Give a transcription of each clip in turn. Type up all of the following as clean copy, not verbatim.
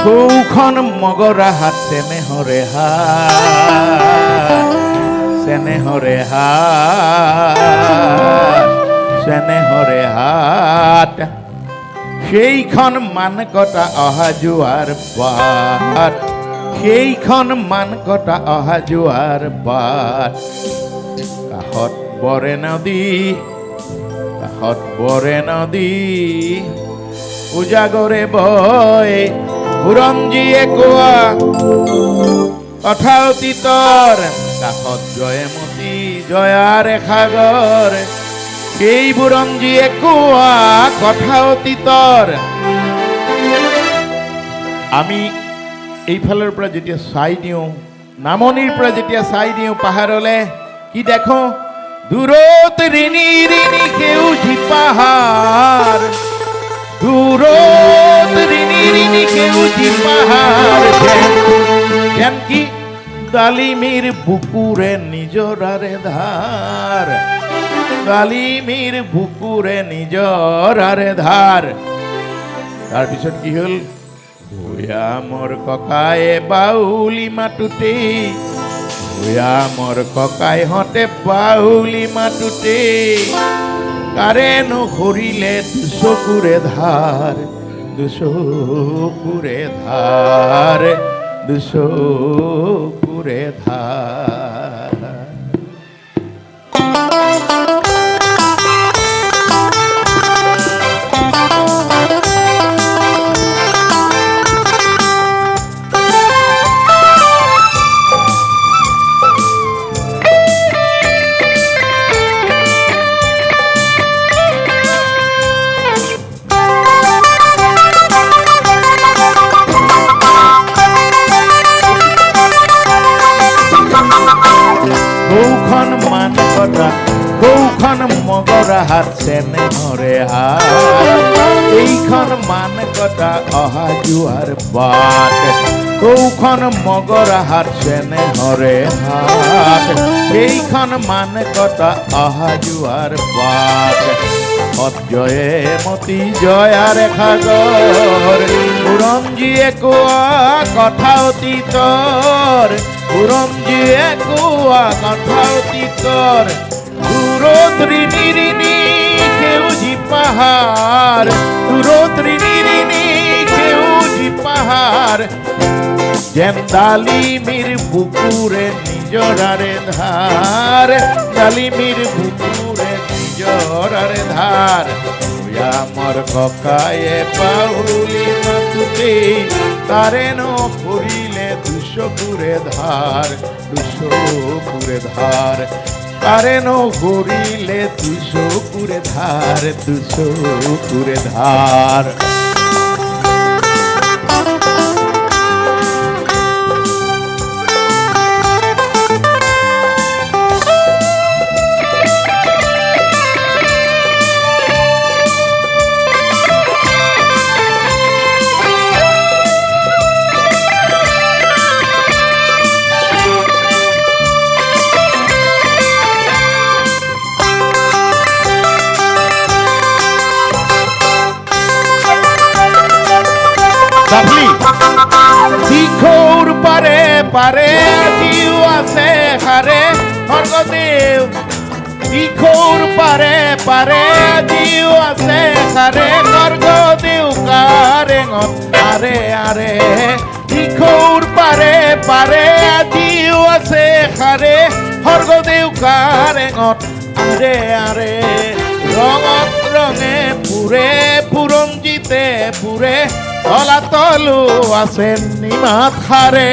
সৌখন মগৰা হাত চেনেহৰে হাত, চেনেহৰে হাত, চেনেহৰে হাত, সেইখন মান কটা অহা যোৱাৰ বাট, সেইখন মান কটা অহা যোৱাৰ বাট। কাষত বৰে নদী, কাষত বৰে নদী, উজাগৰে বয় বুৰঞ্জীয়ে কোৱা কথা অতীতৰ। কাষত জয়মতী জয়াৰ সাগৰ, সেই বুৰঞ্জীয়ে কোৱা কথা অতীতৰ। আমি এইফালৰ পৰা যেতিয়া চাই দিওঁ, নামনিৰ পৰা যেতিয়া চাই দিওঁ পাহাৰলে, কি দেখো? দূৰত ৰিণি ৰিণি সেউজী পাহাৰ, দূৰত ৰিণি ৰিণি সেউজী পাহাৰ, যেন কি ডালিমিৰ বুকুৰে নিজৰাৰে ধাৰ, ডালিমিৰ বুকুৰে নিজৰাৰে ধাৰ। তাৰপিছত কি হ'ল? ভূঞা মোৰ ককায়ে বাউলি মাতোতে, ভূঞা মোৰ ককাইহঁতে বাউলি মাতোতে, কাৰেনো সৰিলে দুচকুৰে ধাৰ, দুচকুৰে ধাৰ, দুচকুৰে ধাৰ। সৌখন মগৰা হাত চেনেহৰে হাত, এইখন মান কটা অহা যোৱাৰ বাট। সৌখন মগৰা হাত চেনেহৰে হাত, সেইখন মান কটা অহা যোৱাৰ বাট। জয়মতী জয়াৰ সাগৰ, বুৰঞ্জীয়ে কোৱা কথা অতীতৰ, বুৰঞ্জীয়ে কোৱা কথা অতীতৰ। দূৰত ৰিণি ৰিণি সেউজী পাহাৰ, দূৰত ৰিণি ৰিণি সেউজী পাহাৰ, যেন ডালিমিৰ বুকুৰে নিজৰাৰে ধাৰ, ডালিমিৰ বুকুৰে নিজৰাৰে ধাৰ। ভূঞা মোৰ ককায়ে বাউলি মাতোতে, কাৰেনো সৰিলে দুচকুৰে ধাৰ, দুচকুৰে ধাৰ, কাৰেনো সৰিলে দুচকুৰে ধাৰ, দুচকুৰে ধাৰ। দিখৌৰ পাৰে পাৰে আজিও আছে সাৰে স্বৰ্গদেউ, দিখৌৰ পাৰে পাৰে আজিও আছে সাৰে স্বৰ্গদেউ কাৰেঙত আৰে আৰে। দিখৌৰ পাৰে পাৰে আজিও আছে সাৰে স্বৰ্গদেউ কাৰেঙত আৰে আৰে। ৰঙত ৰঙে পুৰে বুৰঞ্জীতে পুৰে, তলাতলো আছে নিমাত সাৰে।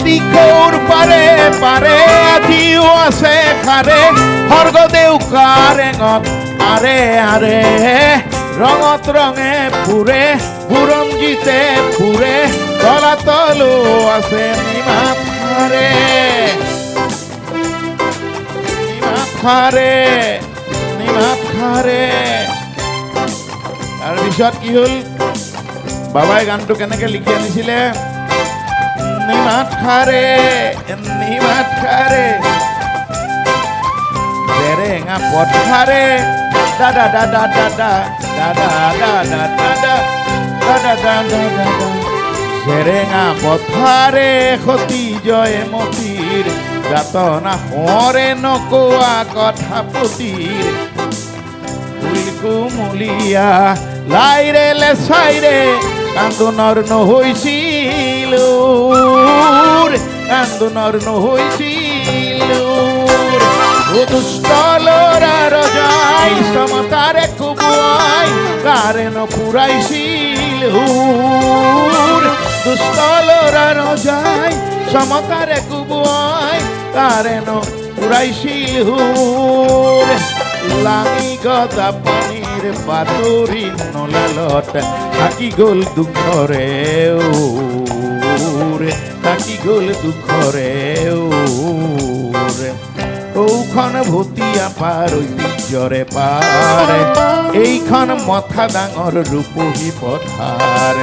দিখৌৰ পাৰে পাৰে আজিও আছে সাৰে স্বৰ্গদেউ কাৰেঙত আৰে আৰে। ৰঙত ৰঙে পুৰে বুৰঞ্জীতে পুৰে, তলাতলো আছে নিমাত সাৰে, খাৰে নিমাত খাৰে। তাৰপিছত কি হ'ল? বাবাই গানটো কেনেকে লিখি আনিছিলে? নিমাত খাৰে, নিমাত খাৰে, জেৰেঙা পথাৰে দাদা দাদা দাদা দাদা দাদা দাদা দাদা দাদা দাদা জেৰেঙা পথাৰে সতী জয়মতীৰ যাতনা সোঁৱৰে নকোৱা কথা পতিৰ ফুল কুমলীয়া লাইৰে লেচাইৰে কান্দোনৰ নহৈছিল কান্দোনৰ নহৈছিল দুষ্ট ল'ৰা ৰজাই সমতাৰে কোবোৱাই কাৰে নপুৰাইছিল দুষ্ট ল'ৰা ৰজাই সমতাৰে কোবোৱাই কাৰে নপুৰাইছিল লাঙি গজা পানীৰ বাতৰি নলালত থাকি গ'ল দুখৰে থাকি গ'ল দুখৰে ঔখন ভুটীয়া পাৰ ঐতিহ্যৰে পাৰে এইখন মথা ডাঙৰ ৰূপহী পথাৰ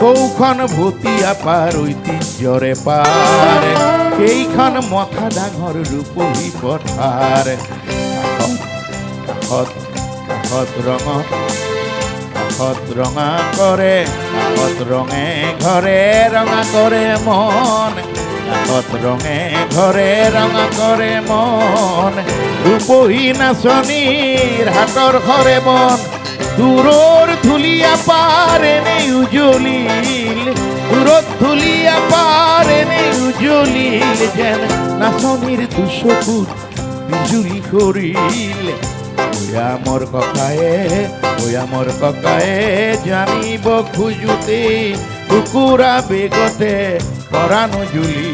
কৌখন ভুটীয়া পাৰ ঐতিহ্যৰে পাৰে এইখন মথা ডাঙৰ ৰূপহী পথাৰ কাষত ৰঙা কৰে কাষত ৰঙে ঘৰে ৰঙা কৰে মন কাষত ৰঙে ঘৰে ৰঙা কৰে মন ৰূপহী নাচনীৰ হাতৰ ঘৰে বন দূৰৰ ধুলীয়া পাৰে নে উজলিল দূৰত ধুলীয়া পাৰে নে উজলিল যেন নাচনীৰ দুচকুত বিজুলি কৰিল মোৰ ককায়ে জানিব খোজোতে কুকুৰা বেগতে পৰাণো জুলি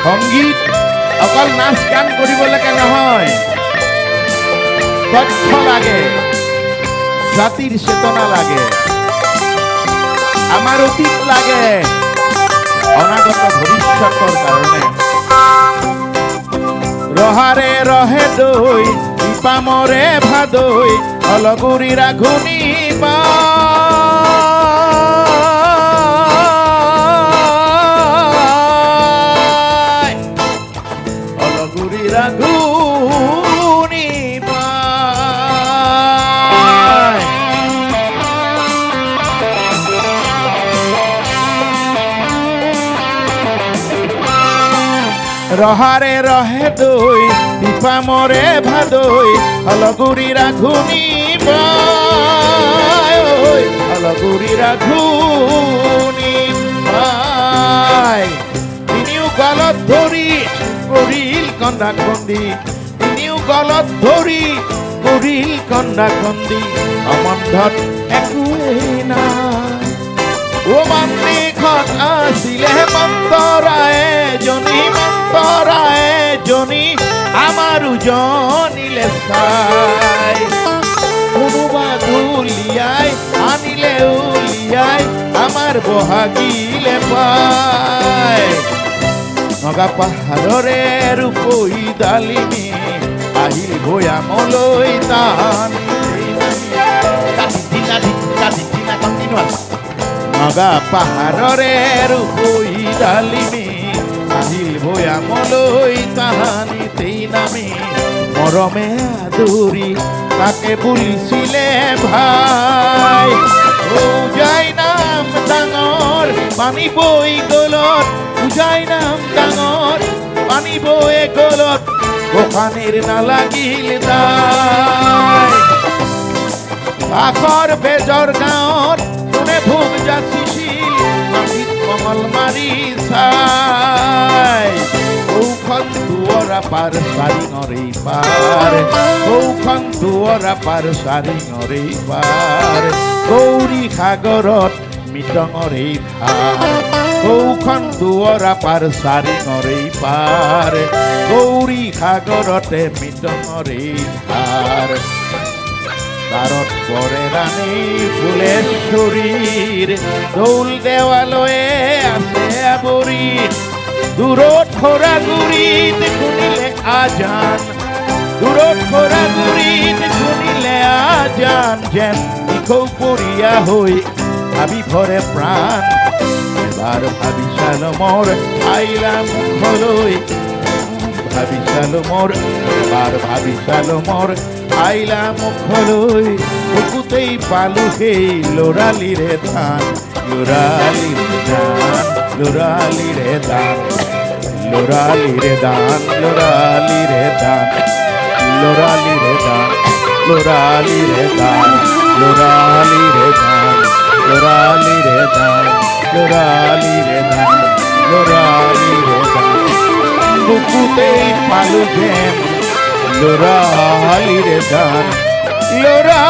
সংগীত অকল নাচ গান কৰিবলৈকে নহয় তথ্য লাগে জাতিৰ চেতনা লাগে আমাৰ অতীত লাগে অনাগত ভৱিষ্যতৰ কাৰণে ৰহাৰে ৰহে দৈ দীপামৰে ভাদৈ অলগুৰি ৰাঘুনি বা রাঘুনি পায় রহারে রহে দই দীপামরে ভাদই অলগুরি রাঘুনি পায় অলগুরি রাঘুনি পায় তিনিও গলত ধরি কৰিল কন্দা কন্দি তিনিও গলত ধৰি কৰিল কন্দা কন্দি সম্বন্ধত একোৱেই নাই ও মাতৃখন আছিলে মন্তৰায়ে জনী আমাৰো জনিলে চাই কোনোবা ধুলিয়াই আনিলে উলিয়াই আমাৰ বহাগিলে পায় নগা পাহাৰৰে ৰূপহী ডালিমী আহিল ভৈয়ামলৈ নগা পাহাৰৰে ৰূপহী ডালিমী আহিল ভৈয়ামলৈ তাহানিতেই নামি মৰমে আদৰি তাকে বুলিছিলে ভাই উজাই নাম ডাঙৰ পানী বৈ গলত উজাই নাম ডাঙৰ পানী বৈ গলত গোসানীৰ নালাগিল দাই কাষৰ বেজৰ গাঁৱত কোনে ভোগ যাচিছিল মাটিত কমল মাৰি চাই কৌখন দুৱৰা পাৰ চাৰিঙৰেই পাৰ কৌখন দুৱৰা পাৰ চাৰিঙৰেই পাৰ গৌৰী সাগৰত মিটঙৰেই ধাৰ কৌখন দুৱৰা পাৰ চাৰিঙৰেই পাৰ গৌৰী সাগৰতে মিটঙৰেই ধাৰ কারণ পরে রানী ফুলের শরীর দৌল দেওয়ালয়ে আছে আবরি দূরত খোরা গুড়িত শুনিলে আজান দূরত খোরা গুড়িত শুনিলে আজান যেন নিখৌ পৰিয়া হৈ ভাবি ভৰে প্ৰাণ এবাৰ ভাবি চালো মোৰ আইলা মুখলৈ ভাবি চালো মোৰ এবাৰ ভাবি চালো মোৰ আইলা মুখলৈ বুকুতেই পালো সেই ল'ৰালিৰে ধান ল'ৰালিৰে ধান ল'ৰালিৰে ধান ল'ৰালিৰে ধান ল'ৰালিৰে ধান ল'ৰালিৰে ধান ল'ৰালিৰে ধান ল'ৰালিৰে ধান ল'ৰালিৰে ধান ল'ৰালিৰে ধান ল'ৰালিৰে ধান বুকুতেই পালো যেন ল'ৰালিৰে ধান ল'ৰা